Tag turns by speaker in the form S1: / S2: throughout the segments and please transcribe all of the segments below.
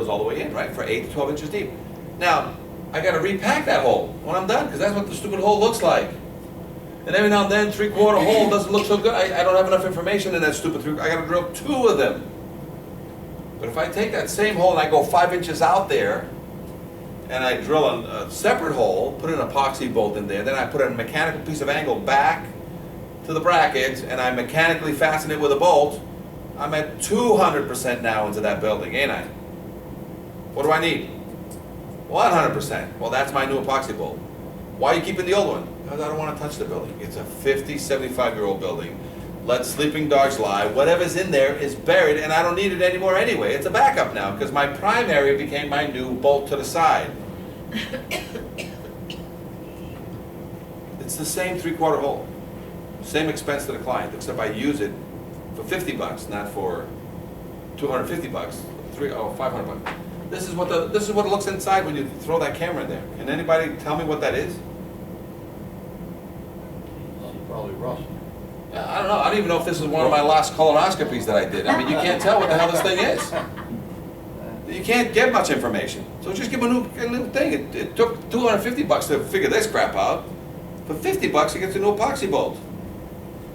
S1: goes all the way in, right, for 8 to 12 inches deep. Now, I gotta repack that hole when I'm done, because that's what the stupid hole looks like. And every now and then, 3/4 hole doesn't look so good. I don't have enough information in that stupid I gotta drill 2 of them. But if I take that same hole and I go 5 inches out there, and I drill a separate hole, put an epoxy bolt in there, then I put a mechanical piece of angle back to the bracket, and I mechanically fasten it with a bolt, I'm at 200% now into that building, ain't I? What do I need? 100%. Well, that's my new epoxy bolt. Why are you keeping the old one? Because I don't want to touch the building. It's a 50, 75-year-old building. Let sleeping dogs lie. Whatever's in there is buried, and I don't need it anymore anyway. It's a backup now, because my primary became my new bolt to the side. It's the same 3/4 hole. Same expense to the client, except I use it for $50, not for $250, 500 bucks. This is what it looks inside when you throw that camera in there. Can anybody tell me what that is?
S2: Probably rust.
S1: I don't know. I don't even know if this is one of my last colonoscopies that I did. I mean, you can't tell what the hell this thing is. You can't get much information. So just give them a new thing. It took $250 to figure this crap out. For $50, it gets a new epoxy bolt.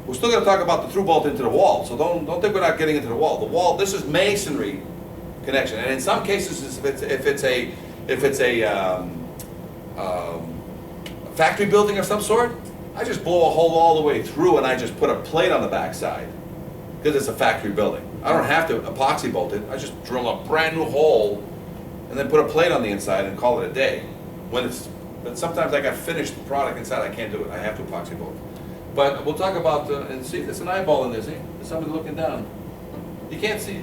S1: We're still going to talk about the through bolt into the wall. So don't think we're not getting into the wall. The wall. This is masonry connection, and in some cases, if it's a factory building of some sort, I just blow a hole all the way through, and I just put a plate on the backside because it's a factory building. I don't have to epoxy bolt it. I just drill a brand new hole and then put a plate on the inside and call it a day. But sometimes I got finished product inside, I can't do it. I have to epoxy bolt. But we'll talk about and see. There's an eyeball in there. See, there's somebody looking down. You can't see.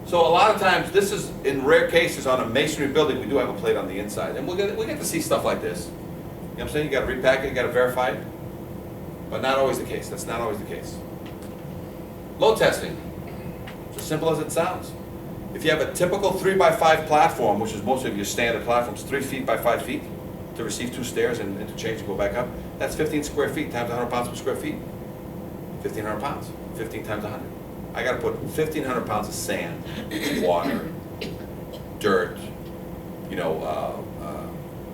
S1: So a lot of times, this is in rare cases on a masonry building. We do have a plate on the inside, and we get to see stuff like this. You know what I'm saying? You got to repack it. You got to verify it. But not always the case. That's not always the case. Load testing. It's as simple as it sounds. If you have a typical 3x5 platform, which is most of your standard platforms, 3 feet by 5 feet, to receive 2 stairs and interchange and go back up, that's 15 square feet times 100 pounds per square feet. 1,500 pounds. 15 times 100. I got to put 1,500 pounds of sand, water, dirt,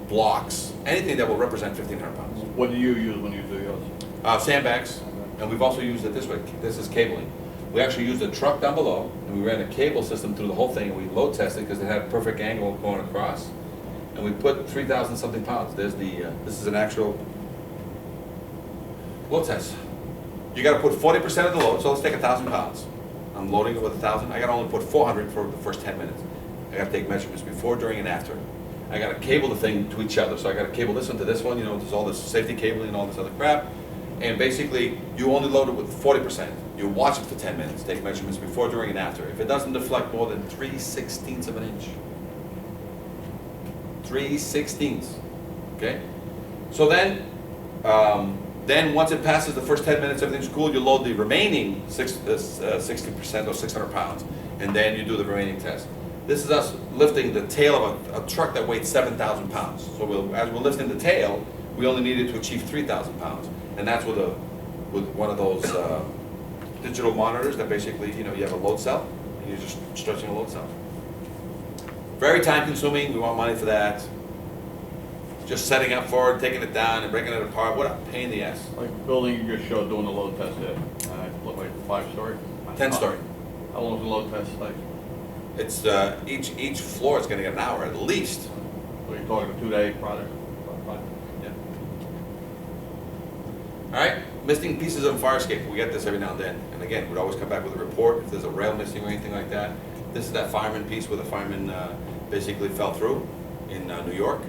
S1: blocks, anything that will represent 1,500 pounds.
S2: What do you use when you do yours?
S1: Sandbags, and we've also used it this way. This is cabling. We actually used a truck down below, and we ran a cable system through the whole thing, and we load tested because it had a perfect angle going across. And we put 3,000 something pounds. There's this is an actual load test. You got to put 40% of the load, so let's take 1,000 pounds. I'm loading it with 1,000. I got to only put 400 for the first 10 minutes. I got to take measurements before, during, and after. I got to cable the thing to each other. So I got to cable this one to this one. There's all this safety cabling and all this other crap. And basically, you only load it with 40%. You watch it for 10 minutes. Take measurements before, during, and after. If it doesn't deflect more than 3/16 of an inch. 3/16. Okay? So then once it passes the first 10 minutes, everything's cool, you load the remaining 60% or 600 pounds, and then you do the remaining test. This is us lifting the tail of a truck that weighs 7,000 pounds. So as we're lifting the tail, we only needed to achieve 3,000 pounds. And that's with one of those digital monitors that basically, you have a load cell, and you're just stretching a load cell. Very time consuming, we want money for that. Just setting up for it, taking it down and breaking it apart, what a pain in the ass.
S2: Like the building you just showed doing the load test there, looked like 5-story?
S1: 10-story.
S2: How long was the load test like?
S1: It's, each floor is gonna get an hour at least.
S2: So you're talking a 2-day project?
S1: Yeah. All right, missing pieces of fire escape. We get this every now and then. And again, we'd always come back with a report if there's a rail missing or anything like that. This is that fireman piece where the fireman basically fell through in New York.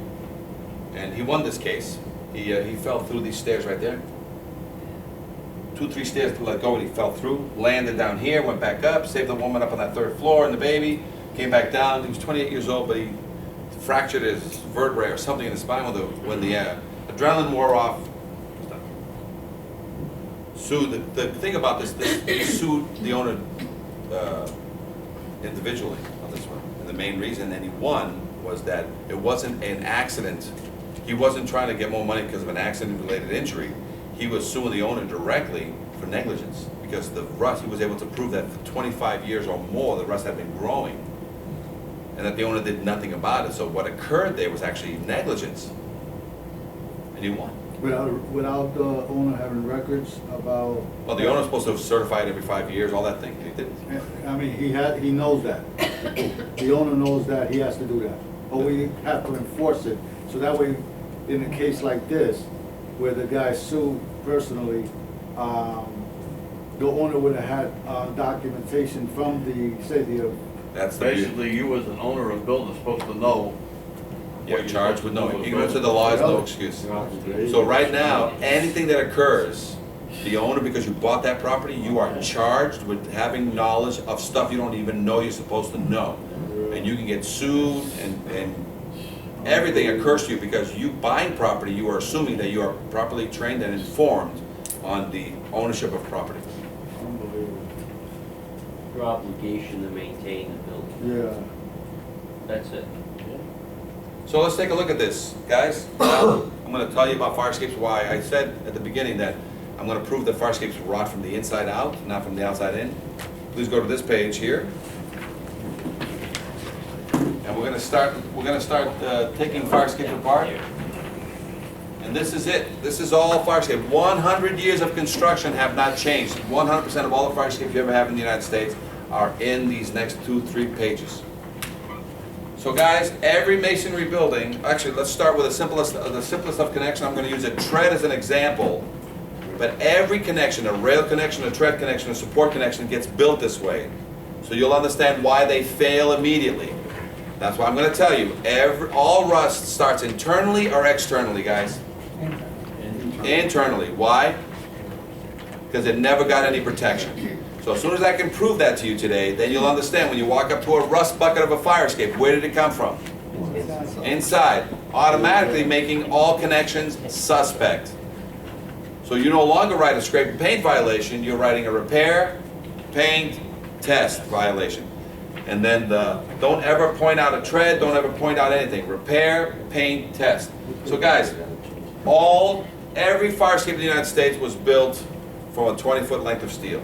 S1: And he won this case. He fell through these stairs right there. 2-3 stairs to let go, and he fell through, landed down here, went back up, saved the woman up on that 3rd floor and the baby, came back down. He was 28 years old, but he fractured his vertebrae or something in his spine when the adrenaline wore off. Sued, the thing about this, he sued the owner individually on this one. And the main reason that he won was that it wasn't an accident. He wasn't trying to get more money because of an accident-related injury. He was suing the owner directly for negligence because the rust, he was able to prove that for 25 years or more, the rust had been growing. and that the owner did nothing about it. So what occurred there was actually negligence. And you won.
S3: Without the owner having records about.
S1: Well, the owner's supposed to certify it every 5 years, all that thing, he didn't.
S3: I mean, he knows that. The owner knows that, he has to do that. But we have to enforce it, so that way, in a case like this, where the guy sued personally, the owner would have had documentation from
S1: That's the beauty.
S2: Basically, you as an owner of building supposed to know.
S1: You're
S2: what
S1: charged with
S2: supposed to
S1: knowing,
S2: do.
S1: even to the law is no excuse. So right now, anything that occurs, the owner, because you bought that property, you are charged with having knowledge of stuff you don't even know you're supposed to know. And you can get sued and everything occurs to you because you buying property, you are assuming that you are properly trained and informed on the ownership of property.
S3: Unbelievable.
S4: Your obligation to maintain the building,
S3: Yeah.
S4: that's it.
S1: So let's take a look at this, guys. Now, I'm gonna tell you about fire escapes, why I said at the beginning that I'm gonna prove that fire escapes rot from the inside out, not from the outside in. Please go to this page here. And we're gonna start taking fire escapes apart. And this is it. This is all fire escape. 100 years of construction have not changed. 100% of all the fire escapes you ever have in the United States are in these next 2-3 pages. So guys, every masonry building, actually let's start with the simplest of connection. I'm gonna use a tread as an example. But every connection, a rail connection, a tread connection, a support connection gets built this way. So you'll understand why they fail immediately. That's why I'm gonna tell you, all rust starts internally or externally, guys? Internally. Why? Because it never got any protection. So as soon as I can prove that to you today, then you'll understand when you walk up to a rust bucket of a fire escape, where did it come from? Inside. Automatically making all connections suspect. So you no longer write a scrape and paint violation, you're writing a repair, paint, test violation. And then don't ever point out a tread, don't ever point out anything. Repair, paint, test. So guys, every fire escape in the United States was built from a 20-foot length of steel.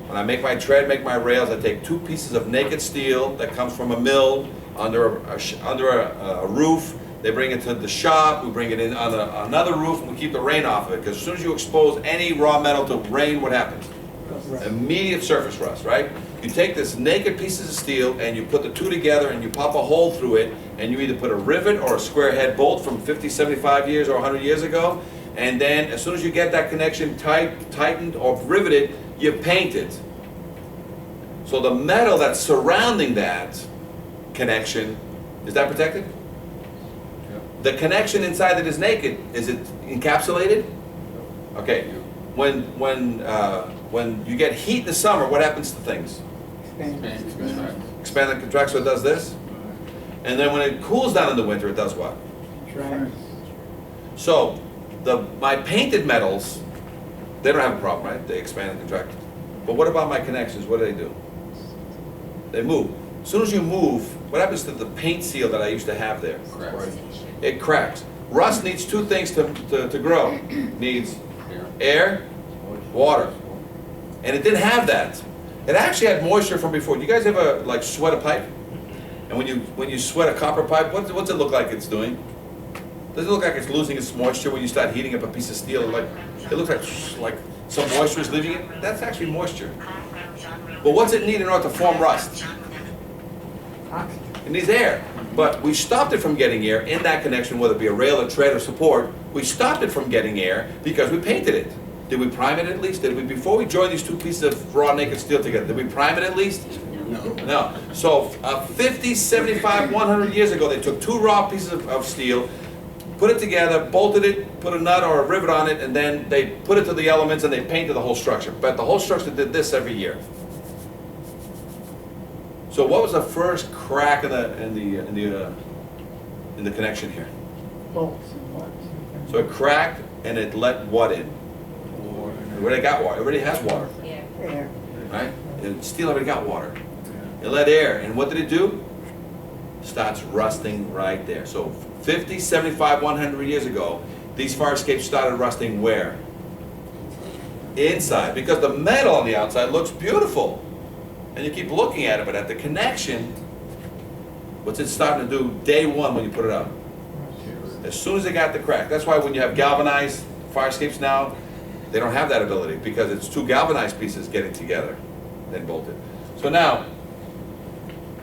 S1: When I make my tread, make my rails, I take 2 pieces of naked steel that comes from a mill under a roof. They bring it to the shop, we bring it in on another roof, and we keep the rain off of it. Because as soon as you expose any raw metal to rain, what happens? Immediate surface rust, right? You take this naked pieces of steel and you put the 2 together and you pop a hole through it, and you either put a rivet or a square head bolt from 50, 75 years or 100 years ago, and then as soon as you get that connection tightened or riveted, you paint it. So the metal that's surrounding that connection, is that protected? The connection inside that is naked, is it encapsulated? Okay. When you get heat in the summer, what happens to things? Expand and contract, so it does this. And then when it cools down in the winter, it does what? So my painted metals, they don't have a problem, right? They expand and contract. But what about my connections? What do? They move. As soon as you move, what happens to the paint seal that I used to have there? It cracks. Rust needs 2 things to grow. Needs air, water. And it didn't have that. It actually had moisture from before. Do you guys ever like sweat a pipe? And when you sweat a copper pipe, what's it look like it's doing? Does it look like it's losing its moisture when you start heating up a piece of steel? Like it looks like some moisture is leaving it? That's actually moisture. But what's it need in order to form rust? It needs air. But we stopped it from getting air in that connection, whether it be a rail, a tread, or support. We stopped it from getting air because we painted it. Did we prime it at least? Before we joined these 2 pieces of raw naked steel together, did we prime it at least? No. So 50, 75, 100 years ago, they took 2 raw pieces of steel, put it together, bolted it, put a nut or a rivet on it, and then they put it to the elements and they painted the whole structure. But the whole structure did this every year. So what was the first crack in the connection here? So it cracked and it let what in? It already got water. It already has water.
S5: Yeah.
S1: Right? And steel already got water. It let air, and what did it do? Starts rusting right there. So 50, 75, 100 years ago, these fire escapes started rusting where? Inside, because the metal on the outside looks beautiful. And you keep looking at it, but at the connection, What's it starting to do day one when you put it up? As soon as it got the crack. That's why when you have galvanized fire escapes now, they don't have that ability because it's two galvanized pieces getting together, then bolted. So now,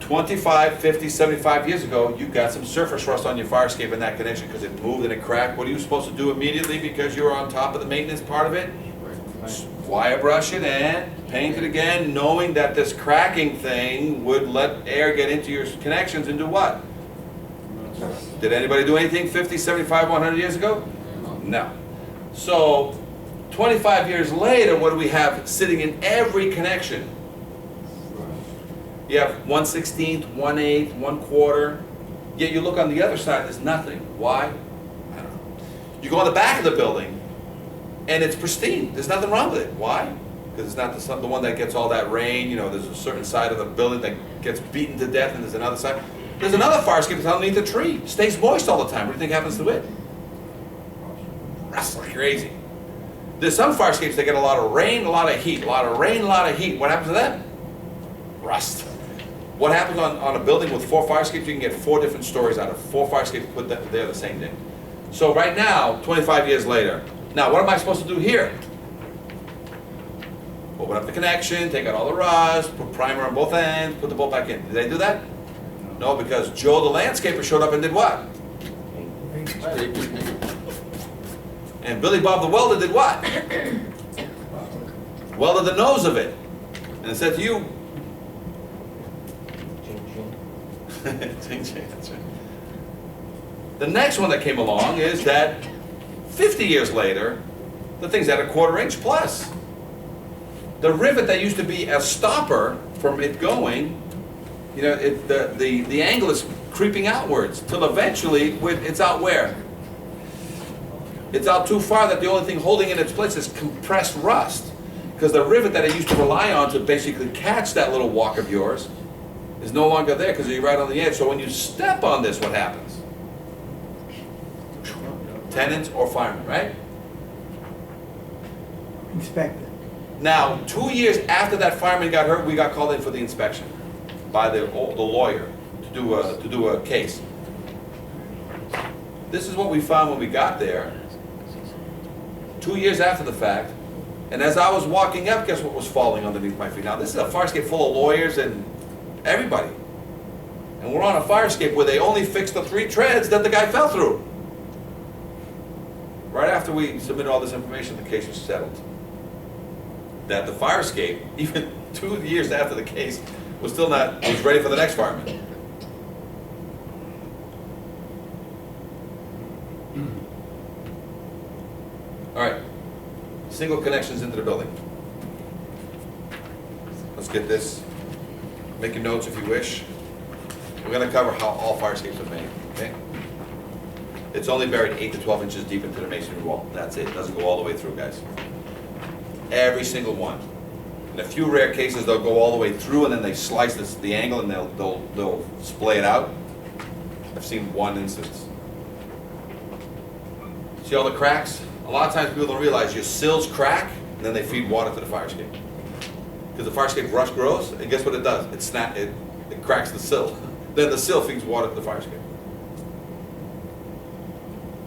S1: 25, 50, 75 years ago, you got some surface rust on your fire escape in that connection because it moved and it cracked. What are you supposed to do immediately because you were on top of the maintenance part of it? Wire brush it and paint it again, knowing that this cracking thing would let air get into your connections and do what? Did anybody do anything 50, 75, 100 years ago? No. So, 25 years later, what do we have sitting in every connection? You have 1/16, 1/8, 1/4. Yet you look on the other side, there's nothing. Why? I don't know. You go on the back of the building, and it's pristine. There's nothing wrong with it. Why? Because it's not the one that gets all that rain. You know, there's a certain side of the building that gets beaten to death, and there's another side. There's another fire escape that's underneath the tree. It stays moist all the time. What do you think happens to it? Rusts like crazy. There's some fire escapes that get a lot of rain, a lot of heat, a lot of rain, a lot of heat. What happens to them? Rust. What happens on a building with 4 fire escapes? You can get 4 different stories out of 4 fire escapes put there the same day. So right now, 25 years later, now what am I supposed to do here? Open up the connection, take out all the rust, put primer on both ends, put the bolt back in. Did they do that? No, because Joe the landscaper showed up and did what? And Billy Bob the welder did what? Welded the nose of it. And said to you, Ching, ching, that's right. The next one that came along is that 50 years later, the thing's at a 1/4 inch plus. The rivet that used to be a stopper from it going, you know, the angle is creeping outwards till eventually it's out where? It's out too far that the only thing holding in its place is compressed rust. Because the rivet that I used to rely on to basically catch that little walk of yours is no longer there because you're right on the edge. So when you step on this, what happens? Tenants or firemen, right?
S5: Inspector.
S1: Now, 2 years after that fireman got hurt, we got called in for the inspection by the lawyer to do a case. This is what we found when we got there. 2 years after the fact, and as I was walking up, guess what was falling underneath my feet? Now, this is a fire escape full of lawyers and everybody. And we're on a fire escape where they only fixed the 3 treads that the guy fell through. Right after we submitted all this information, the case was settled. That the fire escape, even 2 years after the case, was still not, was ready for the next fireman. All right, single connections into the building. Let's get this. Make your notes if you wish. We're going to cover how all fire escapes are made, okay? It's only buried 8 to 12 inches deep into the masonry wall. That's it. It doesn't go all the way through, guys. Every single one. In a few rare cases, they'll go all the way through and then they slice the angle and they'll splay it out. I've seen one instance. See all the cracks? A lot of times people don't realize your sills crack and then they feed water to the fire escape. Because the fire escape rust grows, and guess what it does? It cracks the sill. Then the sill feeds water to the fire escape.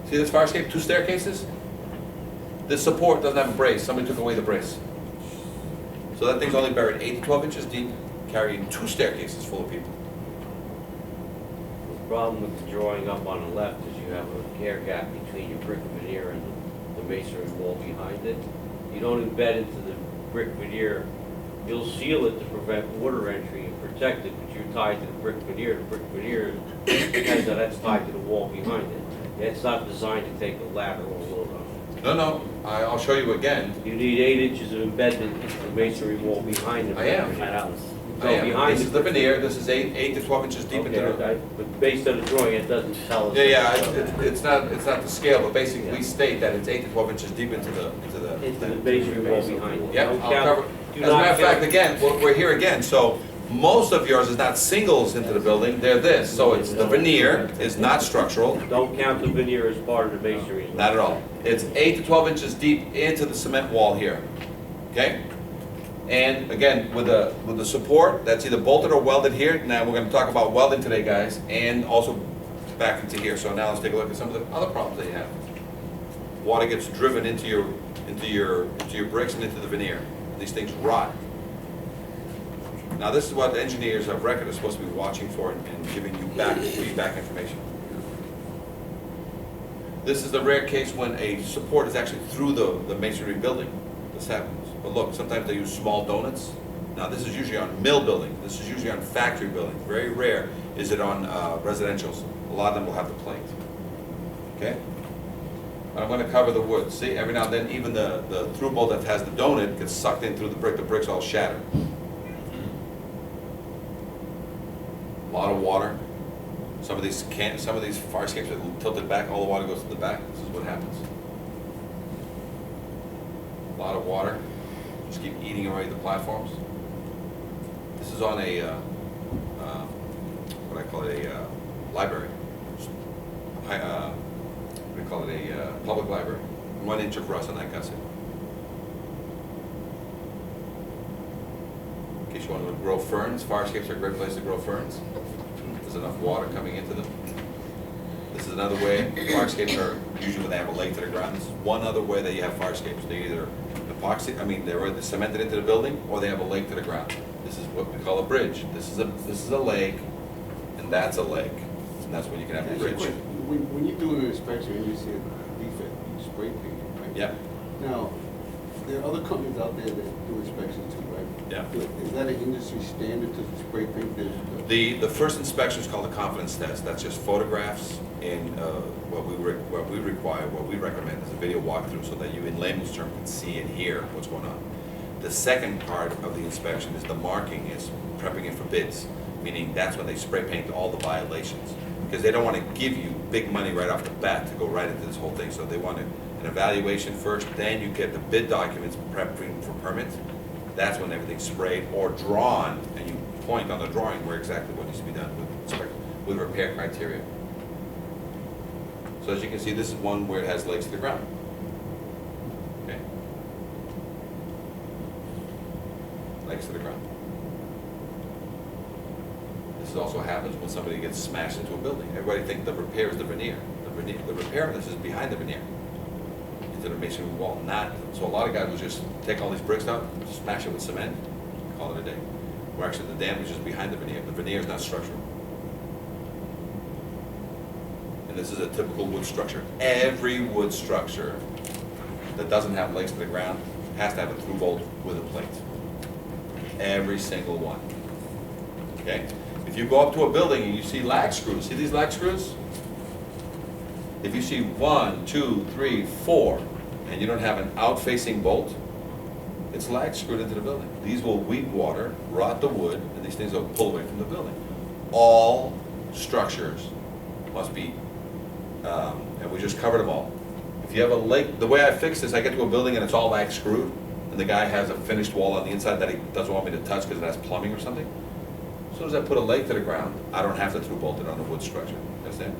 S1: See this fire escape? 2 staircases? This support doesn't have a brace. Somebody took away the brace. So that thing's only buried 8 to 12 inches deep, carrying 2 staircases full of people.
S4: The problem with the drawing up on the left is you have a air gap between your brick veneer and the masonry wall behind it. You don't embed into the brick veneer. You'll seal it to prevent water entry and protect it, but you're tied to the brick veneer. The brick veneer, that's tied to the wall behind it. It's not designed to take a lateral load on it.
S1: No, I'll show you again.
S4: You need 8 inches of embedment into the masonry wall behind the
S1: I am.
S4: brick veneer.
S1: I am.
S4: Behind
S1: This is the veneer. This is 8 to 12 inches deep into the...
S4: But based on the drawing, it doesn't tell us.
S1: It's not the scale, but basically we state that it's 8 to 12 inches deep into the
S4: masonry wall behind it.
S1: Yep,
S4: Don't
S1: I'll
S4: count-
S1: cover.
S4: do
S1: As a
S4: not
S1: matter of fact,
S4: count-
S1: again, we're here again, so most of yours is not singles into the building, they're this. So it's the veneer is not structural,
S4: Don't count the veneer as part of the masonry.
S1: not at all. It's 8 to 12 inches deep into the cement wall here, okay? And again, with the support, that's either bolted or welded here. Now, we're gonna talk about welding today, guys, and also back into here. So now let's take a look at some of the other problems that you have. Water gets driven into your bricks and into the veneer. These things rot. Now, this is what engineers of record are supposed to be watching for and giving you back feedback information. This is the rare case when a support is actually through the masonry building. This happens. But look, sometimes they use small donuts. Now, this is usually on mill buildings. This is usually on factory buildings. Very rare is it on residentials. A lot of them will have the plate. Okay? I'm going to cover the wood. See, every now and then, even the through bolt that has the donut gets sucked in through the brick. The brick's all shattered. A lot of water. Some of these fire escapes are tilted back. All the water goes to the back. This is what happens. A lot of water. Just keep eating away the platforms. This is on a what I call it, a library. We call it a public library. 1 inch of rust on that gusset. In case you want to grow ferns, fire escapes are a great place to grow ferns. There's enough water coming into them. This is another way. Fire escapes are usually when they have a lake to the ground. This is one other way that you have fire escapes. They either they're either cemented into the building or they have a lake to the ground. This is what we call a bridge. This is a lake, and that's a lake, and that's when you can have a bridge.
S5: When you do an inspection and you see a defect, you spray paint it, right?
S1: Yeah.
S5: Now, there are other companies out there that do inspections too, right?
S1: Yeah.
S5: Is that an industry standard to spray paint
S1: The first inspection is called a confidence test. That's just photographs and what we require, what we recommend is a video walkthrough so that you, in layman's terms, can see and hear what's going on. The second part of the inspection is the marking, is prepping it for bids, meaning that's when they spray paint all the violations. Because they don't want to give you big money right off the bat to go right into this whole thing. So they want an evaluation first, then you get the bid documents prepping for permits. That's when everything's sprayed or drawn, and you point on the drawing where exactly what needs to be done with repair criteria. So as you can see, this is one where it has legs to the ground. Okay. Legs to the ground. This also happens when somebody gets smashed into a building. Everybody thinks the repair is the veneer. The repair of this is behind the veneer, into the masonry wall. So a lot of guys will just take all these bricks out, smash it with cement, call it a day. Where actually the damage is behind the veneer. The veneer is not structural. And this is a typical wood structure. Every wood structure that doesn't have legs to the ground has to have a through bolt with a plate. Every single one. Okay? If you go up to a building and you see lag screws, see these lag screws? If you see 1, 2, 3, 4, and you don't have an out-facing bolt, it's lag screwed into the building. These will weep water, rot the wood, and these things will pull away from the building. All structures must be, and we just covered them all. If you have a lake, the way I fix this, I get to a building and it's all lag screwed, and the guy has a finished wall on the inside that he doesn't want me to touch because it has plumbing or something. As soon as I put a leg to the ground, I don't have to through bolt it on the wood structure. Understand?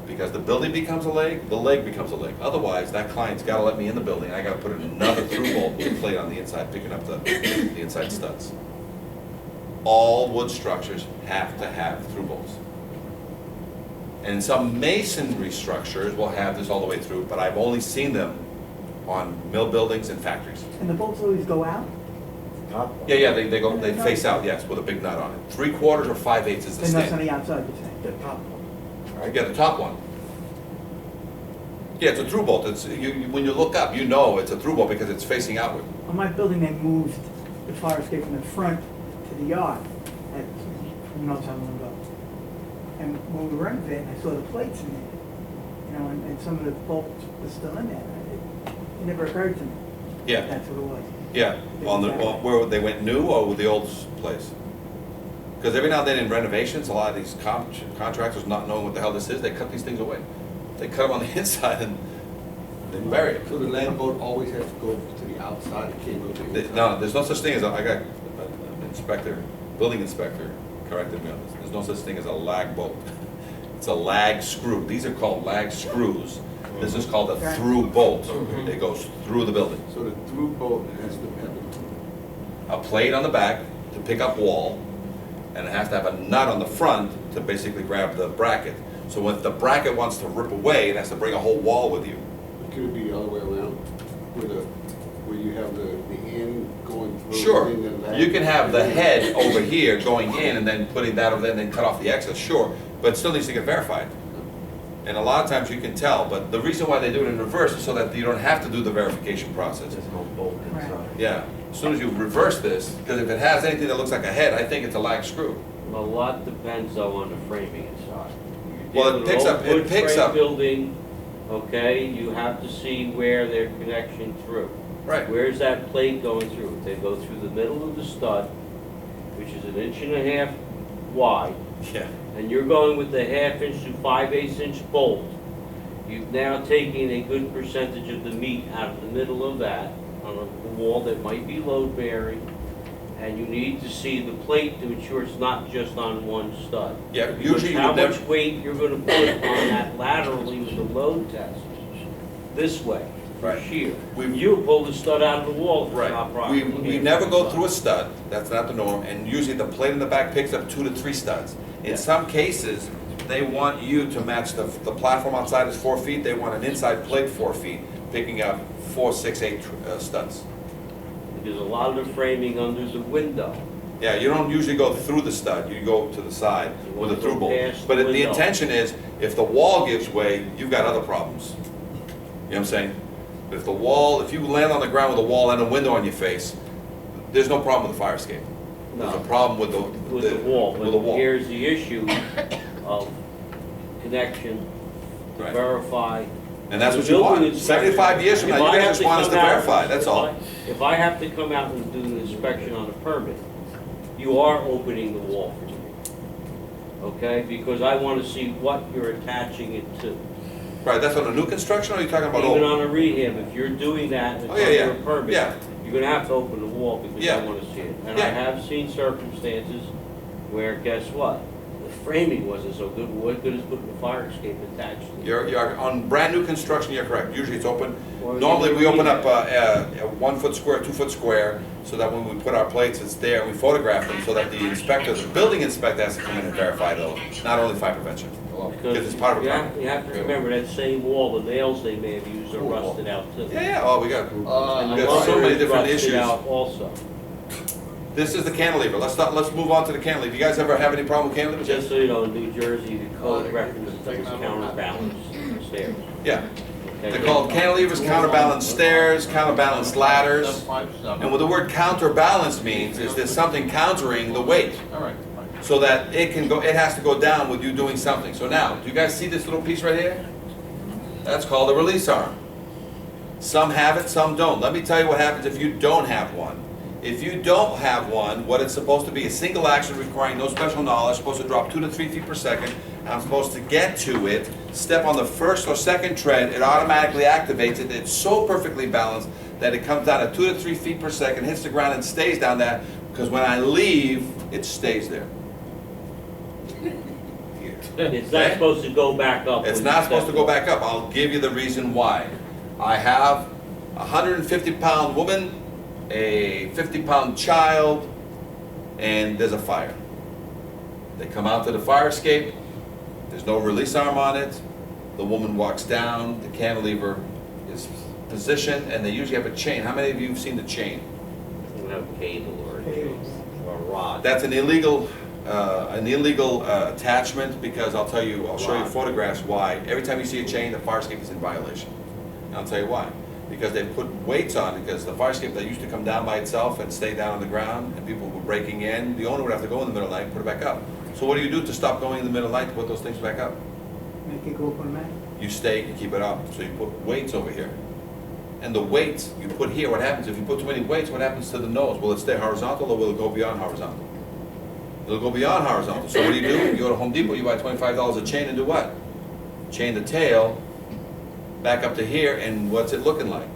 S1: Because the building becomes a leg, the leg becomes a leg. Otherwise, that client's got to let me in the building. I got to put another through bolt with a plate on the inside, picking up the inside studs. All wood structures have to have through bolts. And some masonry structures will have this all the way through, but I've only seen them on mill buildings and factories.
S6: And the bolts always go out?
S1: Yeah, they face out, yes, with a big nut on it. 3/4 or 5/8 is the
S6: The nuts on
S1: standard.
S6: the outside, you're saying?
S3: The top one.
S1: Right? Yeah, the top one. Yeah, it's a through bolt. It's, when you look up, you know it's a through bolt because it's facing outward.
S6: On my building, they moved the fire escape from the front to the yard, who knows how long ago. And when we renovated, I saw the plates in there, you know, and some of the bolts were still in there. It never occurred to me.
S1: Yeah.
S6: That's what it was.
S1: Yeah, where they went new or with the old place? Because every now and then in renovations, a lot of these contractors not knowing what the hell this is, they cut these things away. They cut them on the inside and they bury it.
S5: So the land boat always has to go to the outside, it can't go to the inside?
S1: No, there's no such thing as, I got an inspector, building inspector corrected me on this. There's no such thing as a lag bolt. It's a lag screw. These are called lag screws. This is called a through bolt. It goes through the building.
S5: So the through bolt has to have
S1: a plate on the back to pick up wall, and it has to have a nut on the front to basically grab the bracket. So if the bracket wants to rip away, it has to bring a whole wall with you.
S5: Could it be the other way around, where you have the end going through?
S1: Sure,
S5: and then the leg?
S1: you can have the head over here going in and then putting that over there and then cut off the excess, sure, but it still needs to get verified. And a lot of times you can tell, but the reason why they do it in reverse is so that you don't have to do the verification process.
S4: There's no bolt
S6: Right.
S4: inside.
S1: Yeah, as soon as you reverse this, because if it has anything that looks like a head, I think it's a lag screw.
S4: A lot depends though on the framing inside.
S1: Well,
S4: You're
S1: it
S4: dealing
S1: picks
S4: with
S1: up-
S4: an
S1: it
S4: old wood
S1: picks
S4: frame
S1: up-
S4: building, okay, you have to see where their connection through.
S1: Right.
S4: Where's that plate going through? If they go through the middle of the stud, which is 1.5 inches wide,
S1: Yeah.
S4: and you're going with the 1/2 inch to 5/8 inch bolt, you've now taken a good percentage of the meat out of the middle of that on a wall that might be load bearing, and you need to see the plate to ensure it's not just on one stud.
S1: Yeah, usually you
S4: How
S1: would never,
S4: much weight you're gonna put on that laterally with the load test, this way,
S1: Right.
S4: shear.
S1: We-
S4: You pull the stud out of the wall if it's
S1: right,
S4: not properly.
S1: we never go through a stud, that's not the norm, and usually the plate in the back picks up 2 to 3 studs.
S4: Yeah.
S1: In some cases, they want you to match the platform outside is 4 feet, they want an inside plate 4 feet, picking up 4, 6, 8 studs.
S4: Because a lot of the framing under the window,
S1: Yeah, you don't usually go through the stud, you go to the side
S4: You
S1: with a
S4: wanna
S1: through
S4: go
S1: bolt.
S4: past
S1: But
S4: the
S1: the
S4: window.
S1: intention is, if the wall gives way, you've got other problems. You know what I'm saying? If the wall, if you land on the ground with a wall and a window on your face, there's no problem with the fire escape. There's a
S4: No.
S1: problem with
S4: with the wall,
S1: with the
S4: but
S1: wall.
S4: here's the issue of connection, to
S1: Right.
S4: verify.
S1: And that's what
S4: The
S1: you
S4: building
S1: want.
S4: inspector-
S1: 75 years from
S4: If
S1: now,
S4: I
S1: you guys
S4: have
S1: just want us to
S4: come out-
S1: verify, that's
S4: if
S1: all.
S4: If I have to come out and do an inspection on a permit, you are opening the wall for me. Okay, because I wanna see what you're attaching it to.
S1: Right, that's on a new construction, or are you talking about
S4: Even
S1: old?
S4: on a rehab, if you're doing that, and
S1: Oh,
S4: it's
S1: yeah, yeah.
S4: under a permit,
S1: Yeah.
S4: you're gonna have to open the wall because
S1: Yeah.
S4: I wanna see it. And I
S1: Yeah.
S4: have seen circumstances where, guess what? The framing wasn't so good, what good is putting the fire escape attached to it?
S1: You're, on brand new construction, you're correct. Usually it's open.
S4: Or
S1: Normally,
S4: you
S1: we open up
S4: rehab.
S1: a 1 foot square, 2 foot square, so that when we put our plates, it's there, and we photograph them, so that the inspector, the building inspector has to come in and verify those, not only fire prevention. Because it's part of a permit.
S4: You have to remember, that same wall, the nails they may have used are rusted out too.
S1: Yeah, yeah, oh, we got,
S4: And
S1: we
S4: the
S1: got so
S4: lumber
S1: many
S4: is
S1: different
S4: rusted
S1: issues.
S4: out also.
S1: This is the cantilever. Let's move on to the cantilever. You guys ever have any problem with cantilevers?
S4: Just so you know, in New Jersey, the code
S5: they're
S4: references
S5: taking
S4: those
S5: out all that.
S4: counterbalance stairs.
S1: Yeah.
S4: Okay?
S1: They're called cantilevers, counterbalanced stairs, counterbalanced ladders. And what the word counterbalance means is there's something countering the weight,
S2: All right,
S1: so that it can go, it has to go down with you doing something. So now, do you guys see this little piece right here? That's called a release arm. Some have it, some don't. Let me tell you what happens if you don't have one. If you don't have one, what it's supposed to be, a single action requiring no special knowledge, supposed to drop 2 to 3 feet per second. I'm supposed to get to it, step on the first or second tread, it automatically activates it. It's so perfectly balanced that it comes down at 2 to 3 feet per second, hits the ground and stays down there, because when I leave, it stays there.
S4: It's not
S1: Okay?
S4: supposed to go back up.
S1: It's
S4: when
S1: not
S4: you
S1: supposed to
S4: step
S1: go
S4: off.
S1: back up. I'll give you the reason why. I have a 150-pound woman, a 50-pound child, and there's a fire. They come out to the fire escape, there's no release arm on it, the woman walks down, the cantilever is positioned, and they usually have a chain. How many of you have seen the chain?
S4: You have a cable or a
S6: Cable.
S4: or a rod.
S1: That's an illegal attachment, because I'll tell you, I'll show you photographs why. Every time you see a chain, the fire escape is in violation. And I'll tell you why. Because they put weights on it, because the fire escape that used to come down by itself and stay down on the ground, and people were breaking in, the owner would have to go in the middle of the night and put it back up. So what do you do to stop going in the middle of the night to put those things back up?
S6: Make it go up on the mat.
S1: You stay and keep it up, so you put weights over here. And the weights you put here, what happens, if you put too many weights, what happens to the nose? Will it stay horizontal, or will it go beyond horizontal? It'll go beyond horizontal. So what do? You go to Home Depot, you buy $25 a chain and do what? Chain the tail back up to here, and what's it looking like?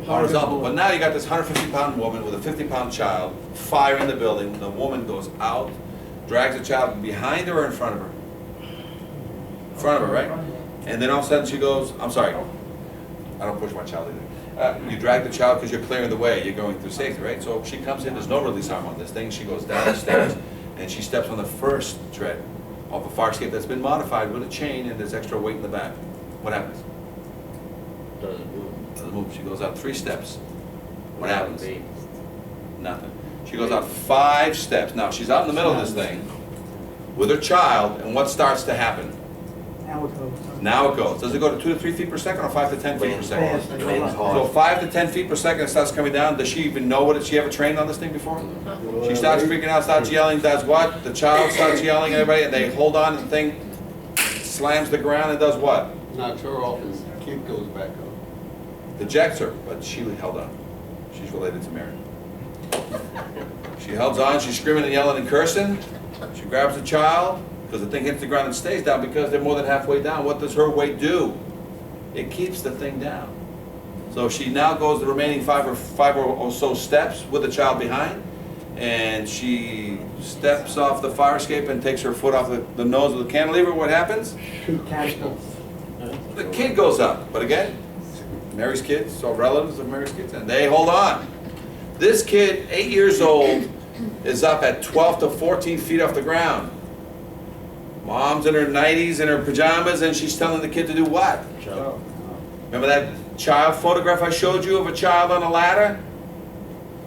S1: Horizontal. But now you got this 150-pound woman with a 50-pound child, fire in the building, the woman goes out, drags the child behind her or in front of her? In front of her, right? And then all of a sudden she goes, I'm sorry, I don't push my child either. You drag the child because you're clearing the way, you're going through safety, right? So she comes in, there's no release arm on this thing, she goes down the stairs, and she steps on the first tread of a fire escape that's been modified with a chain and there's extra weight in the back. What happens?
S4: Doesn't move.
S1: Doesn't move. She goes out 3 steps. What happens?
S4: Baby.
S1: Nothing. She goes out 5 steps. Now, she's out in the middle of this thing with her child, and what starts to happen?
S6: Now it goes.
S1: Now it goes. Does it go to 2 to 3 feet per second or 5 to 10 feet per second?
S6: Fast.
S1: So 5 to 10 feet per second, it starts coming down. Does she even know what it, she ever trained on this thing before? She starts freaking out, starts yelling, does what? The child starts yelling, everybody, and they hold on, and the thing slams the ground and does what?
S5: Knocks her off and the kid goes back up.
S1: Ejects her, but she held on. She's related to Mary. She holds on, she's screaming and yelling and cursing. She grabs the child, because the thing hits the ground and stays down because they're more than halfway down. What does her weight do? It keeps the thing down. So she now goes the remaining five or so steps with the child behind, and she steps off the fire escape and takes her foot off the nose of the cantilever. What happens?
S6: Shoot catapults.
S1: The kid goes up, but again, Mary's kids, so relatives of Mary's kids, and they hold on. This kid, 8 years old, is up at 12 to 14 feet off the ground. Mom's in her nighties and her pajamas, and she's telling the kid to do what? Remember that child photograph I showed you of a child on a ladder?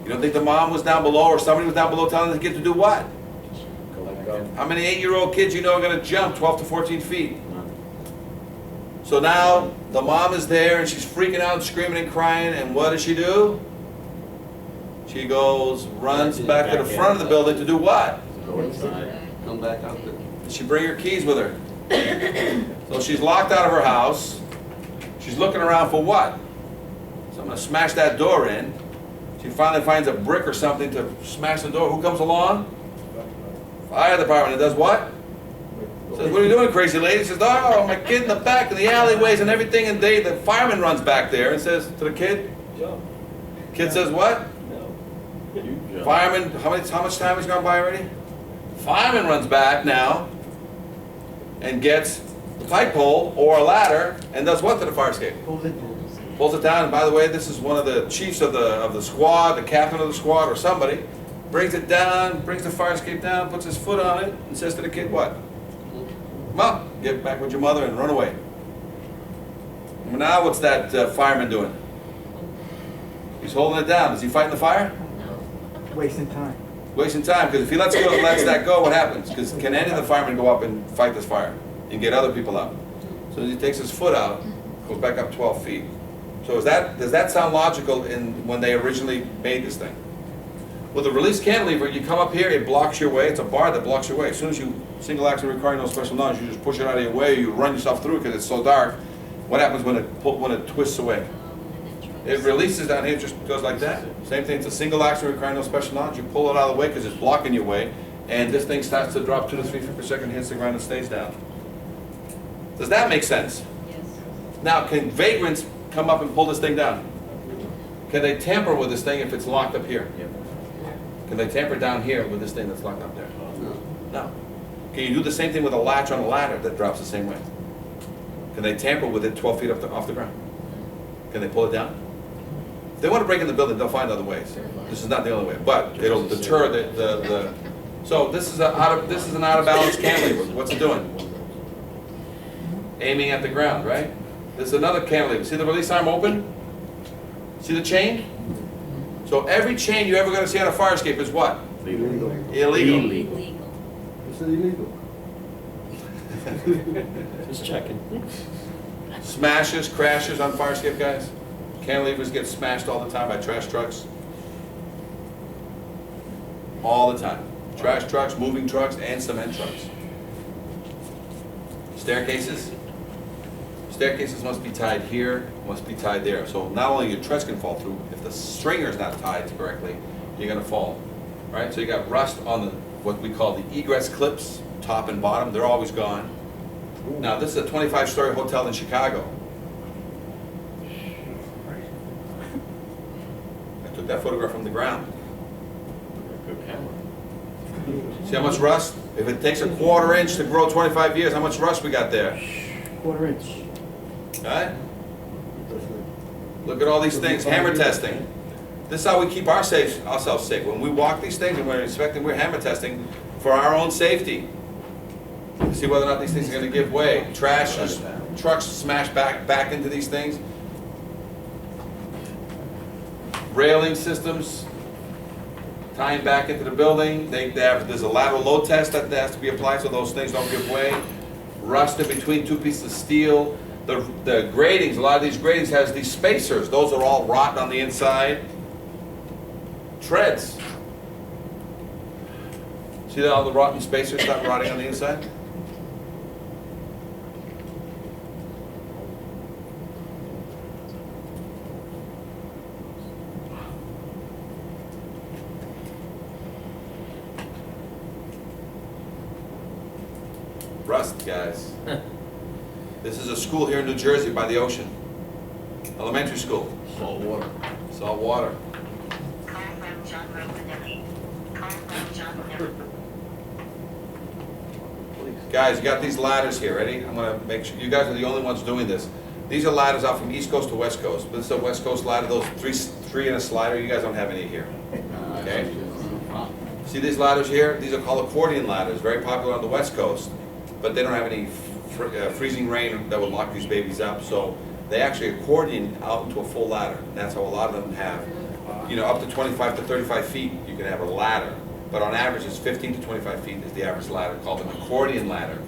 S1: You don't think the mom was down below or somebody was down below telling the kid to do what? How many 8-year-old kids you know are going to jump 12 to 14 feet? So now the mom is there and she's freaking out, screaming and crying, and what does she do? She goes, runs back to the front of the building to do what?
S2: Go inside.
S5: Come back out there.
S1: Did she bring her keys with her? So she's locked out of her house. She's looking around for what? So I'm gonna smash that door in. She finally finds a brick or something to smash the door. Who comes along? Fire department. And does what? Says, what are you doing, crazy lady? Says, oh, my kid in the back in the alleyways and everything. And the fireman runs back there and says to the kid, kid says what?
S2: You jump.
S1: Fireman, how much time has gone by already? Fireman runs back now and gets the pike pole or a ladder and does what to the fire escape?
S6: Pulls it.
S1: Pulls it down, and by the way, this is one of the chiefs of the squad, the captain of the squad or somebody, brings it down, brings the fire escape down, puts his foot on it, and says to the kid what? Come on, get back with your mother and run away. And now what's that fireman doing? He's holding it down. Is he fighting the fire?
S6: Wasting time.
S1: Wasting time, because if he lets that go, what happens? Because can any of the firemen go up and fight this fire and get other people out? So as he takes his foot out, goes back up 12 feet. So does that sound logical when they originally made this thing? With a release cantilever, you come up here, it blocks your way. It's a bar that blocks your way. As soon as you single action requiring no special knowledge, you just push it out of your way. You run yourself through it because it's so dark. What happens when it twists away? It releases down here, just goes like that. Same thing, it's a single action requiring no special knowledge. You pull it out of the way because it's blocking your way, and this thing starts to drop 2 to 3 feet per second, hits the ground and stays down. Does that make sense?
S7: Yes.
S1: Now, can vagrants come up and pull this thing down? Can they tamper with this thing if it's locked up here? Can they tamper down here with this thing that's locked up there?
S5: No.
S1: No. Can you do the same thing with a latch on a ladder that drops the same way? Can they tamper with it 12 feet off the ground? Can they pull it down? If they want to break in the building, they'll find other ways. This is not the only way, but it'll deter the. So this is an out of balance cantilever. What's it doing? Aiming at the ground, right? This is another cantilever. See the release arm open? See the chain? So every chain you're ever going to see on a fire escape is what?
S3: Illegal.
S1: Illegal.
S7: Illegal.
S3: It's illegal.
S2: Just checking.
S1: Smashes, crashes on fire escape, guys. Cantilevers get smashed all the time by trash trucks. All the time. Trash trucks, moving trucks, and cement trucks. Staircases. Staircases must be tied here, must be tied there. So not only your treads can fall through, if the stringer is not tied correctly, you're gonna fall. Right? So you got rust on what we call the egress clips, top and bottom. They're always gone. Now this is a 25-story hotel in Chicago. I took that photograph from the ground.
S2: Good camera.
S1: See how much rust? If it takes a 1/4 inch to grow 25 years, how much rust we got there?
S6: 1/4 inch.
S1: Right? Look at all these things, hammer testing. This is how we keep ourselves safe. When we walk these things and we're inspecting, we're hammer testing for our own safety. To see whether or not these things are gonna give way. Trash, trucks smash back into these things. Railing systems, tying back into the building. There's a lateral load test that has to be applied so those things don't give way. Rust in between two pieces of steel. The gratings, a lot of these gratings has these spacers. Those are all rotten on the inside. Treads. See that all the rotten spacers start rotting on the inside? Rust, guys. This is a school here in New Jersey by the ocean. Elementary school.
S2: Salt water.
S1: Salt water. Guys, you got these ladders here, ready? I'm gonna make sure, you guys are the only ones doing this. These are ladders out from East Coast to West Coast. This is a West Coast ladder, those three in a slider, you guys don't have any here. Okay. See these ladders here? These are called accordion ladders, very popular on the West Coast, but they don't have any freezing rain that will lock these babies up, so they actually accordion out into a full ladder. And that's how a lot of them have, you know, up to 25 to 35 feet, you can have a ladder. But on average, it's 15 to 25 feet is the average ladder, called an accordion ladder.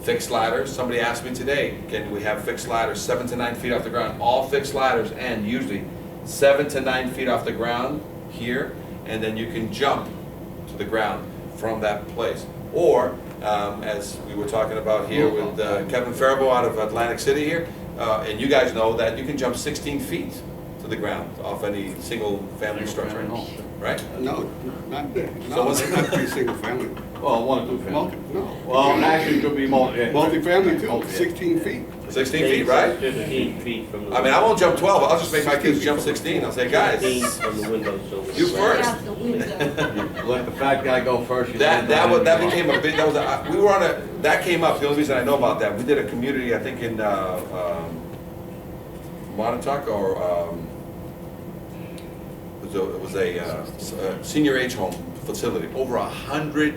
S1: Fixed ladders, somebody asked me today, can we have fixed ladders 7 to 9 feet off the ground? All fixed ladders end usually 7 to 9 feet off the ground here, and then you can jump to the ground from that place. Or, as we were talking about here with Kevin Faribault out of Atlantic City here, and you guys know that you can jump 16 feet to the ground off any single family structure, right?
S5: No, not,
S1: So
S5: no,
S1: what's-
S5: they're not three single family.
S2: Well, 1 or 2 family.
S5: Multi, no.
S2: Well, actually, it could be
S5: Multi-family too,
S2: Multi-
S5: 16 feet.
S1: 16 feet, right?
S4: 15 feet from the.
S1: I mean, I won't jump 12, I'll just make my kids jump 16. I'll say,
S4: 15
S1: guys,
S4: from the window, so.
S1: you first.
S7: Out the window.
S2: Let the fat guy go first. you
S1: That
S2: stand behind
S1: that
S2: him.
S1: became a big, that was a, we were on a, that came up, the only reason I know about that, we did a community, I think in, Montauk or, it was a senior age home facility, over 100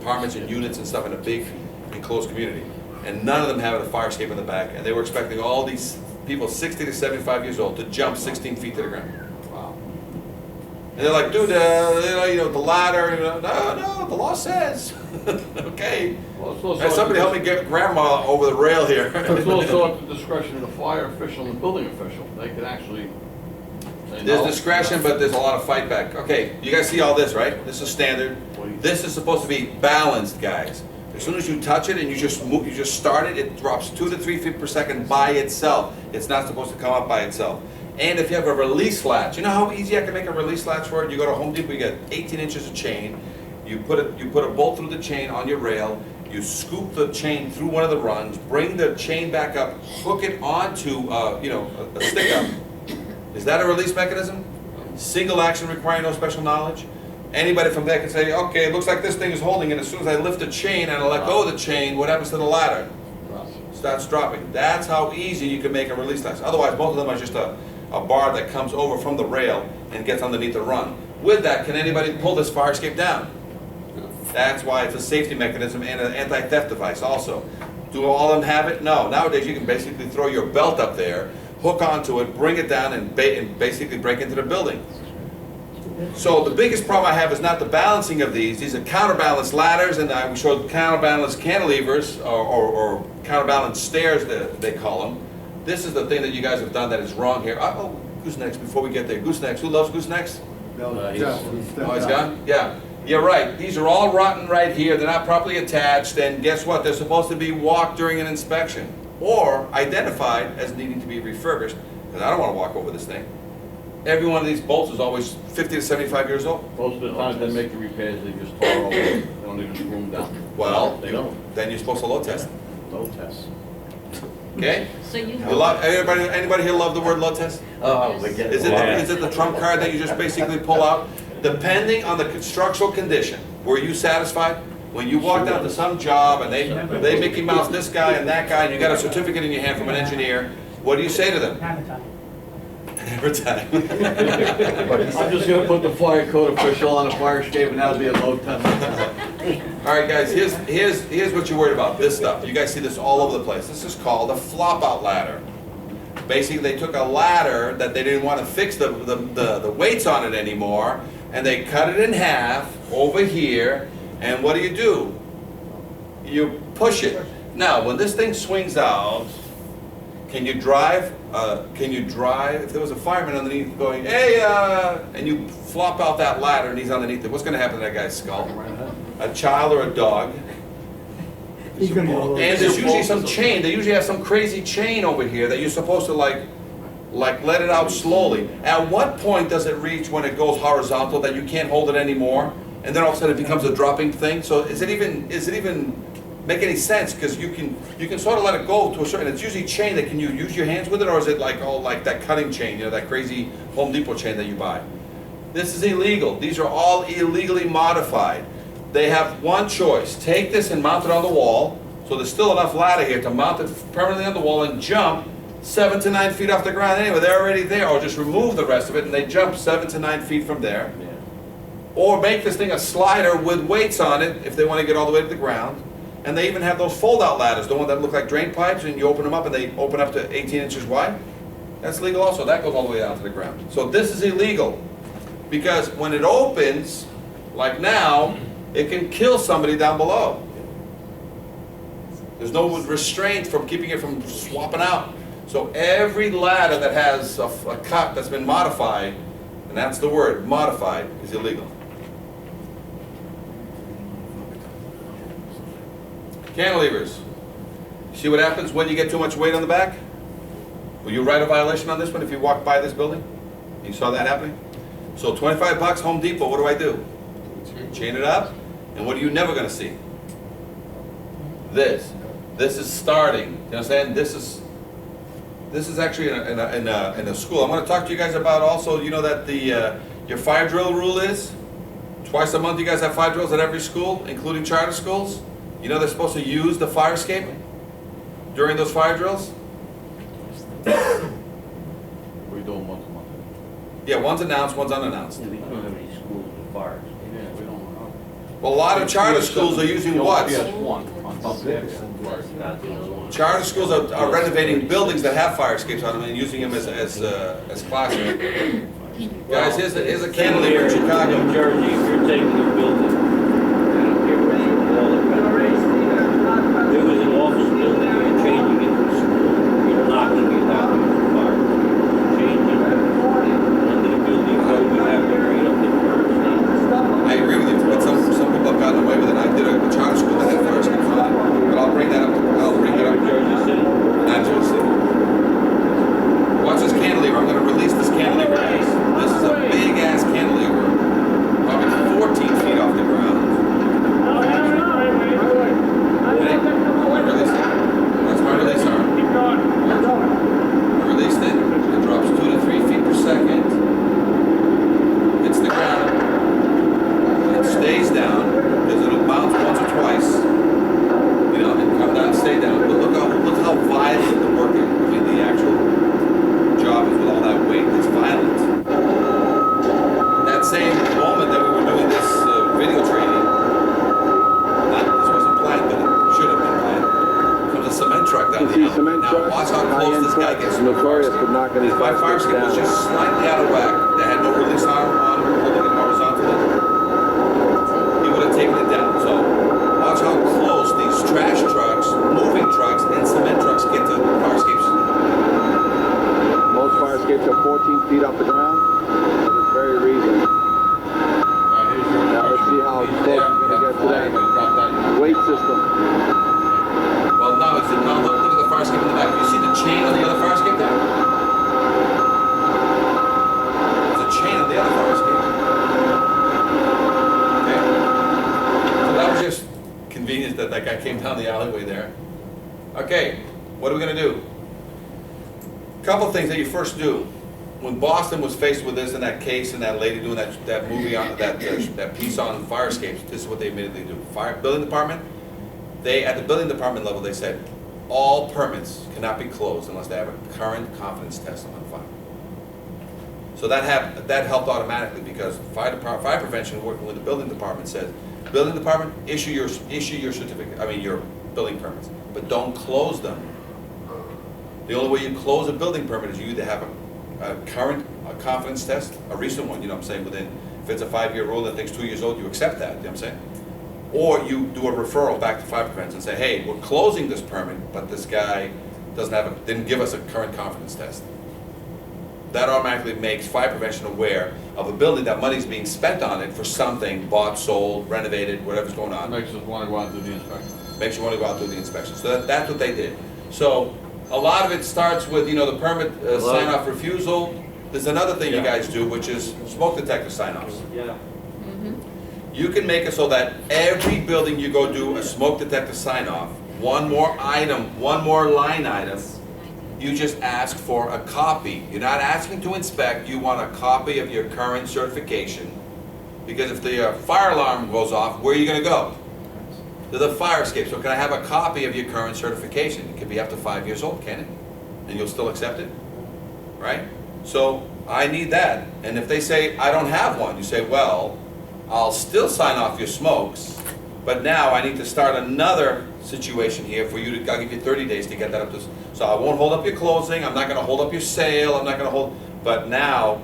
S1: apartments and units and stuff in a big enclosed community. And none of them had a fire escape in the back, and they were expecting all these people 60 to 75 years old to jump 16 feet to the ground.
S5: Wow.
S1: And they're like, dude, you know, the ladder, no, the law says. Okay.
S2: Well, it's also
S1: And somebody help me get grandma over the rail here.
S2: It's also at the discretion of the fire official and the building official. They could actually say
S1: There's
S2: no.
S1: discretion, but there's a lot of fight back. Okay, you guys see all this, right? This is standard. This is supposed to be balanced, guys. As soon as you touch it and you just move, you just start it, it drops 2 to 3 feet per second by itself. It's not supposed to come up by itself. And if you have a release latch, you know how easy I can make a release latch for it? You go to Home Depot, you get 18 inches of chain. You put a bolt through the chain on your rail. You scoop the chain through one of the runs, bring the chain back up, hook it onto, you know, a stick up. Is that a release mechanism? Single action requiring no special knowledge? Anybody from there can say, okay, it looks like this thing is holding, and as soon as I lift the chain and I let go of the chain, what happens to the ladder? Starts dropping. That's how easy you can make a release latch. Otherwise, most of them are just a bar that comes over from the rail and gets underneath the run. With that, can anybody pull this fire escape down? That's why it's a safety mechanism and an anti-theft device also. Do all of them have it? No. Nowadays, you can basically throw your belt up there, hook onto it, bring it down, and basically break into the building. So the biggest problem I have is not the balancing of these. These are counterbalance ladders, and we showed counterbalance cantilevers, or counterbalance stairs, they call them. This is the thing that you guys have done that is wrong here. Oh, goosenecks, before we get there. Goosenecks, who loves goosenecks?
S3: No,
S4: he's-
S1: Oh, he's gone? Yeah. You're right. These are all rotten right here. They're not properly attached, and guess what? They're supposed to be walked during an inspection, or identified as needing to be refurbished, because I don't want to walk over this thing. Every one of these bolts is always 50 to 75 years old.
S2: Most of the time, they make the repairs, they just tar over, they don't even screw them down.
S1: Well,
S2: They don't.
S1: then you're supposed to load test,
S2: Load tests.
S1: okay?
S7: So you.
S1: You love, anybody here love the word load test?
S7: Oh,
S1: Is it the trump card that you just basically pull out? Depending on the structural condition, were you satisfied? When you walked out to some job and they Mickey Mouse this guy and that guy, and you got a certificate in your hand from an engineer, What do you say to them?
S6: Hammer time.
S1: Every time.
S2: I'm just gonna put the fire code official on a fire escape and that'll be a low temperature.
S1: All right, guys, here's what you're worried about, this stuff. You guys see this all over the place. This is called a flop-out ladder. Basically, they took a ladder that they didn't want to fix the weights on it anymore, and they cut it in half over here, and what do? You push it. Now, when this thing swings out, can you drive, if there was a fireman underneath going, hey, and you flop out that ladder and he's underneath it, what's gonna happen to that guy's skull? A child or a dog?
S6: He's gonna go.
S1: And there's usually some chain, they usually have some crazy chain over here that you're supposed to like let it out slowly. At what point does it reach when it goes horizontal that you can't hold it anymore? And then all of a sudden it becomes a dropping thing? So is it even make any sense? Because you can sort of let it go to a certain, it's usually chain that, can you use your hands with it, or is it like all like that cutting chain, you know, that crazy Home Depot chain that you buy? This is illegal. These are all illegally modified. They have one choice. Take this and mount it on the wall, so there's still enough ladder here to mount it permanently on the wall and jump 7 to 9 feet off the ground anyway. They're already there. Or just remove the rest of it and they jump 7 to 9 feet from there. Or make this thing a slider with weights on it if they want to get all the way to the ground. And they even have those fold-out ladders, the ones that look like drain pipes, and you open them up and they open up to 18 inches wide. That's legal also. That goes all the way down to the ground. So this is illegal. Because when it opens, like now, it can kill somebody down below. There's no restraint from keeping it from swapping out. So every ladder that has a cut that's been modified, and that's the word, modified, is illegal. Cantilevers. See what happens when you get too much weight on the back? Will you write a violation on this one if you walk by this building? You saw that happening? So $25 Home Depot, what do? Chain it up, and what are you never gonna see? This. This is starting. You understand? This is actually in a school. I'm gonna talk to you guys about also, you know that your fire drill rule is? Twice a month you guys have fire drills at every school, including charter schools? You know they're supposed to use the fire escape during those fire drills?
S2: We do them once a month.
S1: Yeah, one's announced, one's unannounced.
S4: We don't have any schools with fires.
S2: Yeah, we don't know.
S1: Well, a lot of charter schools are using what?
S2: PS1 on top of it.
S4: Not the only one.
S1: Charter schools are renovating buildings that have fire escapes on them and using them as classrooms. Guys, here's a cantilever in Chicago.
S4: New Jersey, if you're taking a building, I don't care whether it's a wall or renovation. There was an office building, you're changing it to a school, you're knocking it out with the fire. Changing it. Under the building code, we have to bring it up to the first stage.
S1: I agree with you, but some people have gotten away with it. I did a charter school that had fire escapes on it, but I'll bring that up.
S4: Jersey City.
S1: Not Jersey City. Watch this cantilever. I'm going to release this cantilever. This is a big ass cantilever, probably 14 feet off the ground. Ready? I released it. That's my release arm. I released it. It drops 2 to 3 feet per second. Hits the ground. It stays down because it'll bounce once or twice. You know, and come down, stay down. But look how violent the work is. I mean, the actual job is with all that weight. It's violent. That same moment that we were doing this video training, this wasn't planned, but it should have been planned. Comes a cement truck down the alley. Now watch how close this guy gets to the fire escape. If my fire escape was just slightly out of whack, that had no release arm on it, holding it horizontally, he would have taken it down. So watch how close these trash trucks, moving trucks, and cement trucks get to fire escapes.
S7: Most fire escapes are 14 feet off the ground for this very reason. Now let's see how close we're going to get to that weight system.
S1: Well, no, look at the fire escape in the back. You see the chain on the other fire escape there? There's a chain on the other fire escape. Okay. So that was just convenient that that guy came down the alleyway there. Okay, what are we gonna do? Couple things that you first do. When Boston was faced with this and that case and that lady doing that movie on that piece on fire escapes, this is what they immediately do. Building department, at the building department level, they said, all permits cannot be closed unless they have a current confidence test on file. So that helped automatically because fire prevention, working with the building department, said, building department, issue your certificate, your building permits, but don't close them. The only way you close a building permit is you either have a current confidence test, a recent one, you know what I'm saying, if it's a 5-year rule that thing's 2 years old, you accept that, you know what I'm saying? Or you do a referral back to fire prevention and say, hey, we're closing this permit, but this guy didn't give us a current confidence test. That automatically makes fire prevention aware of a building that money's being spent on it for something bought, sold, renovated, whatever's going on.
S2: Makes us want to go out and do the inspection.
S1: Makes you want to go out and do the inspection. So that's what they did. So a lot of it starts with, the permit sign-off refusal. There's another thing you guys do, which is smoke detector sign-offs.
S4: Yeah.
S1: You can make it so that every building you go do a smoke detector sign-off, one more line item, you just ask for a copy. You're not asking to inspect, you want a copy of your current certification. Because if the fire alarm goes off, where are you gonna go? To the fire escape. So can I have a copy of your current certification? It can be up to 5 years old, can it? And you'll still accept it, right? So I need that. And if they say, I don't have one, you say, well, I'll still sign off your smokes, but now I need to start another situation here for you to, I'll give you 30 days to get that up to, so I won't hold up your closing, I'm not gonna hold up your sale, I'm not gonna hold, but now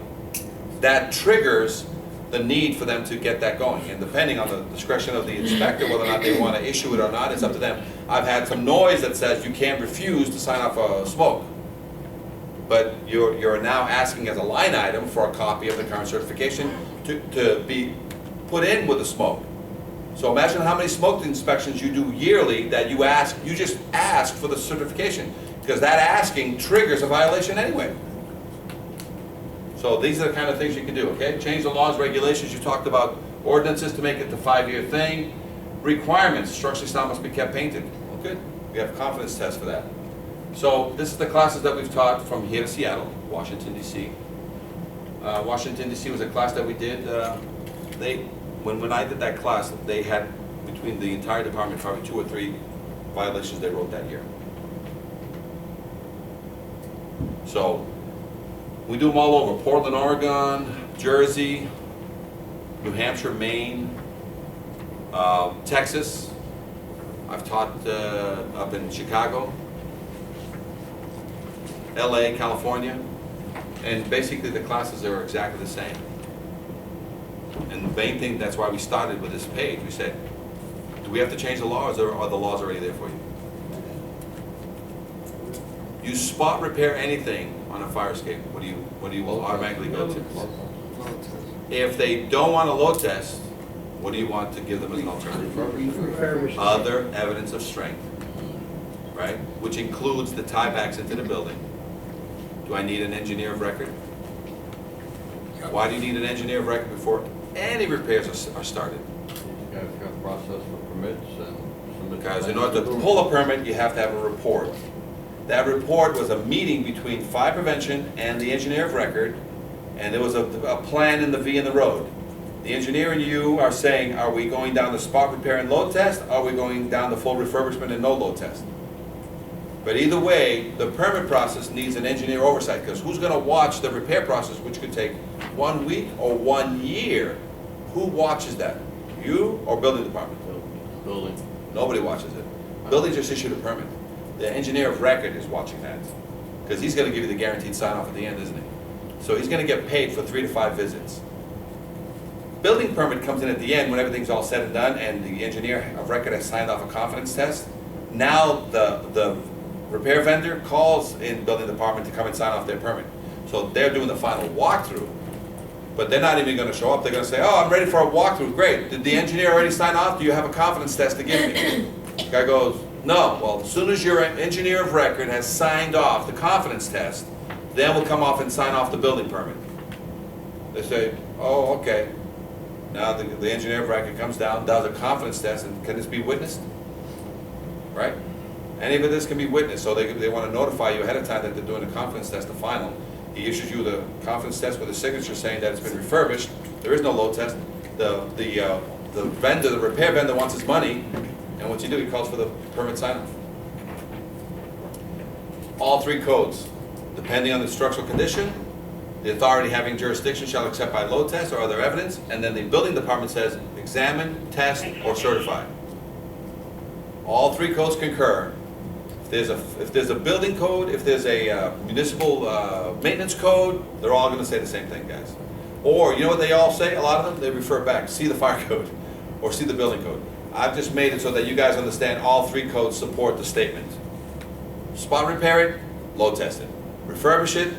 S1: that triggers the need for them to get that going. And depending on the discretion of the inspector, whether or not they wanna issue it or not, it's up to them. I've had some noise that says you can't refuse to sign off a smoke. But you're now asking as a line item for a copy of the current certification to be put in with the smoke. So imagine how many smoke inspections you do yearly that you just ask for the certification, because that asking triggers a violation anyway. So these are the kind of things you can do, okay? Change the laws, regulations, you talked about ordinances to make it the 5-year thing. Requirements, structurally sound must be kept painted. Well, good, we have confidence tests for that. So this is the classes that we've taught from here to Seattle, Washington, D.C. Washington, D.C. was a class that we did. When I did that class, they had, between the entire department, probably 2 or 3 violations they wrote that year. So we do them all over: Portland, Oregon, Jersey, New Hampshire, Maine, Texas. I've taught up in Chicago, LA, California, and basically the classes are exactly the same. And the main thing, that's why we started with this page. We said, do we have to change the laws, or are the laws already there for you? You spot repair anything on a fire escape, what do you automatically go to? If they don't want a load test, what do you want to give them as an alternative? Other evidence of strength, right? Which includes the tiebacks into the building. Do I need an engineer of record? Why do you need an engineer of record before any repairs are started?
S2: You guys got a process for permits and submit.
S1: Because in order to pull a permit, you have to have a report. That report was a meeting between fire prevention and the engineer of record, and there was a plan in the V in the road. The engineer and you are saying, are we going down the spot repair and load test? Are we going down the full refurbishment and no load test? But either way, the permit process needs an engineer oversight, because who's gonna watch the repair process, which could take 1 week or 1 year? Who watches that? You or building department?
S2: Building.
S1: Nobody watches it. Building just issued a permit. The engineer of record is watching that, because he's gonna give you the guaranteed sign off at the end, isn't he? So he's gonna get paid for 3 to 5 visits. Building permit comes in at the end when everything's all said and done and the engineer of record has signed off a confidence test. Now the repair vendor calls in building department to come and sign off their permit. So they're doing the final walkthrough, but they're not even gonna show up. They're gonna say, oh, I'm ready for a walkthrough. Great, did the engineer already sign off? Do you have a confidence test to give me? The guy goes, no. Well, as soon as your engineer of record has signed off the confidence test, then we'll come off and sign off the building permit. They say, oh, okay. Now the engineer of record comes down, does a confidence test, and can this be witnessed? Right? Any of this can be witnessed, so they want to notify you ahead of time that they're doing a confidence test, the final. He issues you the confidence test with a signature saying that it's been refurbished. There is no load test. The vendor, the repair vendor wants his money, and what's he do? He calls for the permit sign-off. all three codes. Depending on the structural condition, the authority having jurisdiction shall accept by load test or other evidence, and then the building department says, examine, test, or certify. All three codes concur. If there's a building code, if there's a municipal maintenance code, they're all gonna say the same thing, guys. Or, you know what they all say, a lot of them? They refer back, see the fire code, or see the building code. I've just made it so that you guys understand all three codes support the statement. Spot repair it, load test it. Refurbish it.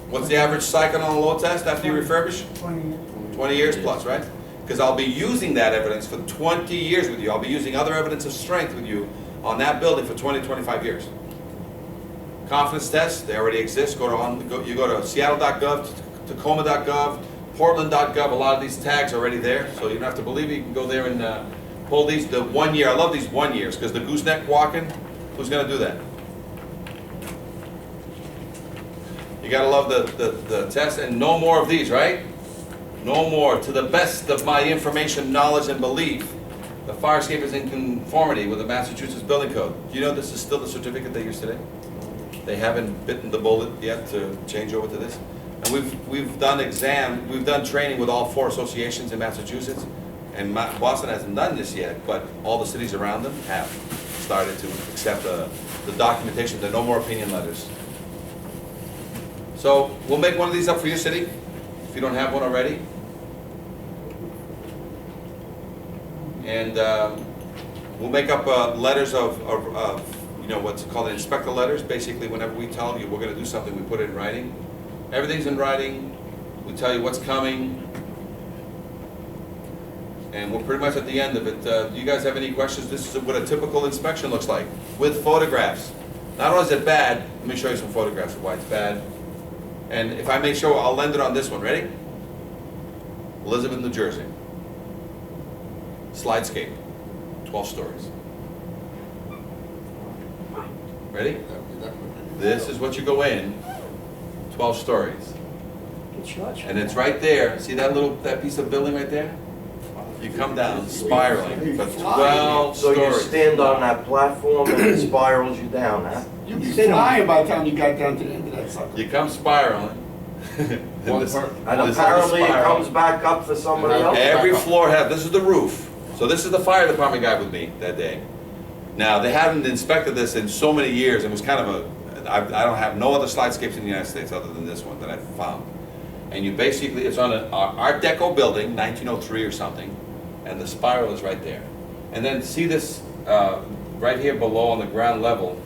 S1: What's the average cycle on a load test after you refurbish?
S6: 20 years.
S1: 20 years plus, right? Because I'll be using that evidence for 20 years with you. I'll be using other evidence of strength with you on that building for 20, 25 years. Confidence tests, they already exist. You go to seattle.gov, tacoma.gov, portland.gov. A lot of these tags are already there, so you don't have to believe it. You can go there and pull these. The 1 year, I love these 1 years, because the gooseneck walking, who's gonna do that? You gotta love the test, and no more of these, right? No more. To the best of my information, knowledge, and belief, the fire escape is in conformity with the Massachusetts Building Code. Do you know this is still the certificate they use today? They haven't bitten the bullet yet to change over to this. And we've done training with all 4 associations in Massachusetts, and Boston hasn't done this yet, but all the cities around them have started to accept the documentation. There are no more opinion letters. So we'll make one of these up for your city, if you don't have one already. And we'll make up letters of you know, what's called inspector letters. Basically, whenever we tell you we're gonna do something, we put it in writing. Everything's in writing. We tell you what's coming. And we're pretty much at the end of it. Do you guys have any questions? This is what a typical inspection looks like, with photographs. Not only is it bad, let me show you some photographs of why it's bad. And if I may show, I'll end it on this one. Ready? Elizabeth, New Jersey. Slidescape, 12 stories. Ready? This is what you go in, 12 stories.
S6: Get charged for
S1: And it's
S6: that.
S1: right there. See that piece of building right there? You come down spiraling for 12
S8: So you
S1: stories.
S8: stand on that platform and it spirals you down, huh?
S9: You'd be flying by the time you got down to the end of that sucker.
S1: You come spiraling.
S2: One
S1: This-
S2: per-
S8: And
S1: this is the
S8: apparently it
S1: spiral.
S8: comes back up for somebody else.
S1: Every floor has, this is the roof. So this is the fire department guy with me that day. Now, they haven't inspected this in so many years. It was kind of I don't have no other slidescapes in the United States other than this one that I've found. And you basically, it's on an Art Deco building, 1903 or something, and the spiral is right there. And then see this right here below on the ground level,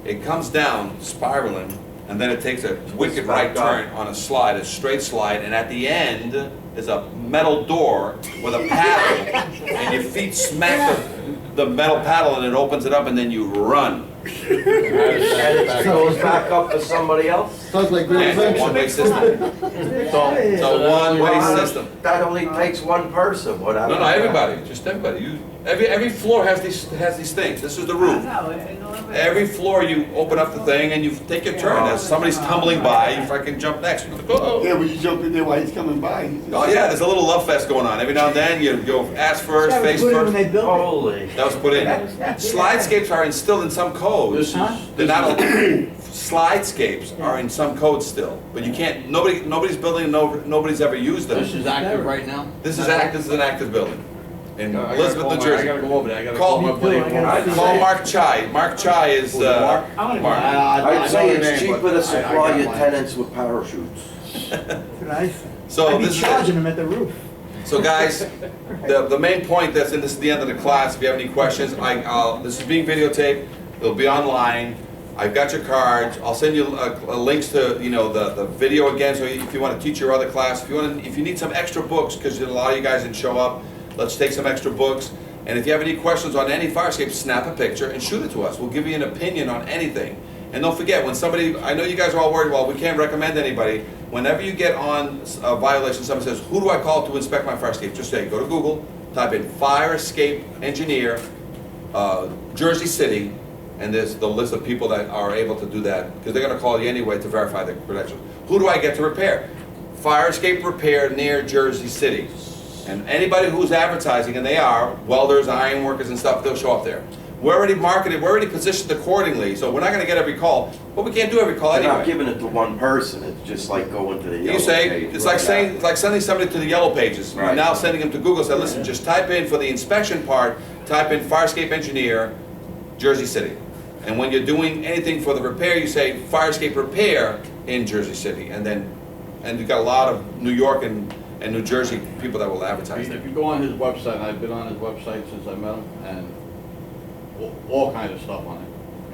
S1: it comes down spiraling, and then it takes a wicked right turn on a slide, a straight slide, and at the end is a metal door with a paddle, and your feet smack the metal paddle, and it opens it up, and then you run.
S8: And it goes back up for somebody else?
S3: Sounds like
S1: Yeah,
S3: real
S1: it's a
S3: adventure.
S1: one-way system. It's a one-way system.
S8: That only takes one person, what
S1: No, everybody, just everybody. Every floor has these things. This is the roof. Every floor you open up the thing and you take your turn. As somebody's tumbling by, you fucking jump next. You go, oh.
S9: Yeah, when you jump in there while he's coming by. you just-
S1: Oh yeah, there's a little love fest going on. Every now and then you go ass first,
S6: That was
S1: face
S6: put in when
S1: first.
S6: they built it.
S8: Holy.
S1: That was put in. Slidescapes are instilled in some codes.
S2: This is-
S1: They're not, slidescapes are in some codes still, but you can't, nobody's building, nobody's ever used them.
S2: This is active right now?
S1: This is an active building in
S2: I gotta
S1: Elizabeth,
S2: call
S1: New
S2: my-
S1: Jersey.
S2: I gotta go over there, I gotta
S1: Call-
S2: call my buddy.
S6: I gotta see
S1: Call Mark Chai. Mark Chai is,
S2: Mark?
S1: Mark.
S8: I'd say
S9: know
S8: it's
S9: the name,
S8: cheaper
S9: but
S8: to
S9: I
S8: supply
S9: got
S8: your
S9: mine.
S8: tenants with parachutes.
S6: That's what I think.
S1: So
S6: I'd be
S1: this is it.
S6: charging them at the roof.
S1: So guys, the main point that's in this, the end of the class, if you have any questions, this is being videotaped, it'll be online. I've got your cards, I'll send you links to, you know, the video again, so if you want to teach your other class, if you need some extra books, because a lot of you guys didn't show up, let's take some extra books. And if you have any questions on any fire escape, snap a picture and shoot it to us. We'll give you an opinion on anything. And don't forget, when somebody, I know you guys are all worried, well, we can't recommend anybody. Whenever you get on a violation, somebody says, who do I call to inspect my fire escape? Just say, go to Google, type in fire escape engineer, Jersey City, and there's the list of people that are able to do that, because they're gonna call you anyway to verify the credentials. Who do I get to repair? Fire escape repair near Jersey City. And anybody who's advertising, and they are, welders, iron workers and stuff, they'll show up there. We're already marketed, we're already positioned accordingly, so we're not gonna get every call, but we can't do every call
S8: They're not
S1: anyway.
S8: giving it to one person, it's just like going to the yellow
S1: You say,
S8: page.
S1: it's like saying, it's like sending somebody to the yellow pages. You're
S8: Right.
S1: now sending them to Google, say, listen, just type in for the inspection part, type in Firescape Engineer, Jersey City. And when you're doing anything for the repair, you say Firescape Repair in Jersey City. And you've got a lot of New York and New Jersey people that will advertise
S2: If
S1: there.
S2: you go on his website, and I've been on his website since I met him, and all kinds of stuff on it.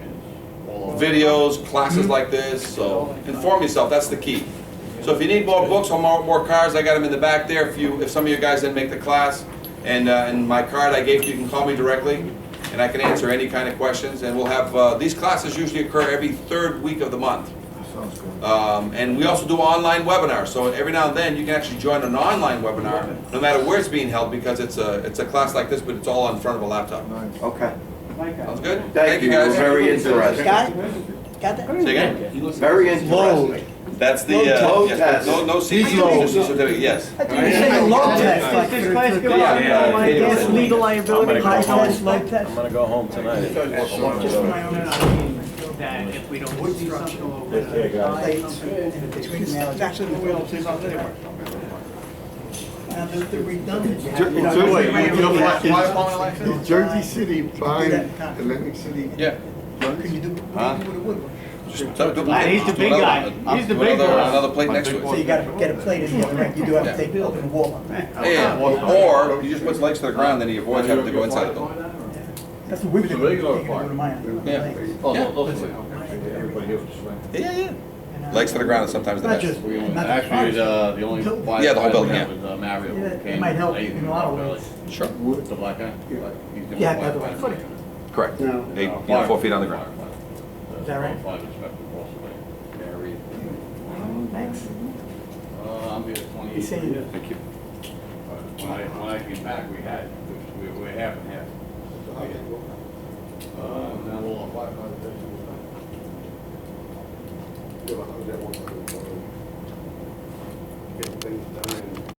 S2: It's all over.
S1: Videos, classes like this, so inform yourself, that's the key. So if you need more books or more cards, I got them in the back there. If some of you guys didn't make the class, and my card I gave you, you can call me directly, and I can answer any kind of questions. And we'll have, these classes usually occur every third week of the month.
S3: Sounds good.
S1: And we also do online webinars, so every now and then you can actually join an online webinar, no matter where it's being held, because it's a class like this, but it's all in front of a laptop.
S3: Nice.
S8: Okay,
S1: Sounds good?
S8: thank you,
S1: guys.
S8: very interesting.
S6: Got it? Got that?
S1: Say again?
S8: Very interesting.
S1: That's the,
S8: Low
S1: yes,
S8: test.
S1: no CE,
S3: low.
S1: just a certificate, yes.
S6: I think you said a low test, like
S10: This
S6: for
S10: class
S6: for
S10: go
S6: car.
S10: on,
S1: Yeah,
S10: I guess legal liability,
S6: High
S10: high
S6: test, low test.
S11: I'm gonna go home tonight.
S6: Just for my own understanding.
S10: that if we don't
S6: Would be
S10: structure
S6: something
S10: with
S6: with
S11: Yeah, guys.
S6: plates and between the nails.
S10: Actually, the wheel is on anyway.
S6: Now, the redundant.
S9: Is Jersey City buying Atlantic City?
S1: Yeah.
S6: Can you do, what do you do with a wood one?
S1: Just do
S10: He's the
S1: just do
S10: big
S1: another
S10: guy.
S1: one.
S10: He's the
S1: Do
S10: big
S1: another-
S10: guy.
S1: Another plate next to
S6: So you
S1: it.
S6: gotta get a plate in the other end, you do have to take, open the wall.
S1: Yeah, or you just put legs to the ground, then you avoid having to go inside the building.
S6: That's what we would
S2: So
S6: do.
S2: regular
S6: You can
S2: part.
S6: do to mine.
S1: Yeah.
S2: Oh,
S1: Yeah.
S2: no, those are-
S1: Yeah. Legs to the ground is sometimes the
S6: Not
S1: best.
S6: just,
S2: We own-
S6: not
S2: Actually,
S6: just.
S2: the only.
S1: Yeah, the whole building,
S2: we
S1: yeah.
S2: have is, Mario, who
S6: Yeah, it
S2: came
S6: might help
S2: late
S6: in a lot of ways.
S1: Sure.
S2: The black guy? He's the
S6: Yeah,
S2: only
S6: by the
S2: black
S6: way,
S2: guy.
S6: footing.
S1: Correct.
S3: Now,
S1: 4 feet on the ground.
S6: Is that right?
S2: Five inspectors also, yeah, Reed.
S6: Thanks.
S2: I'm here 20
S6: He's
S2: years.
S6: saying,
S1: Thank you.
S2: When I came back, we had, we were half and half. Now we're on 500.
S5: Get things done.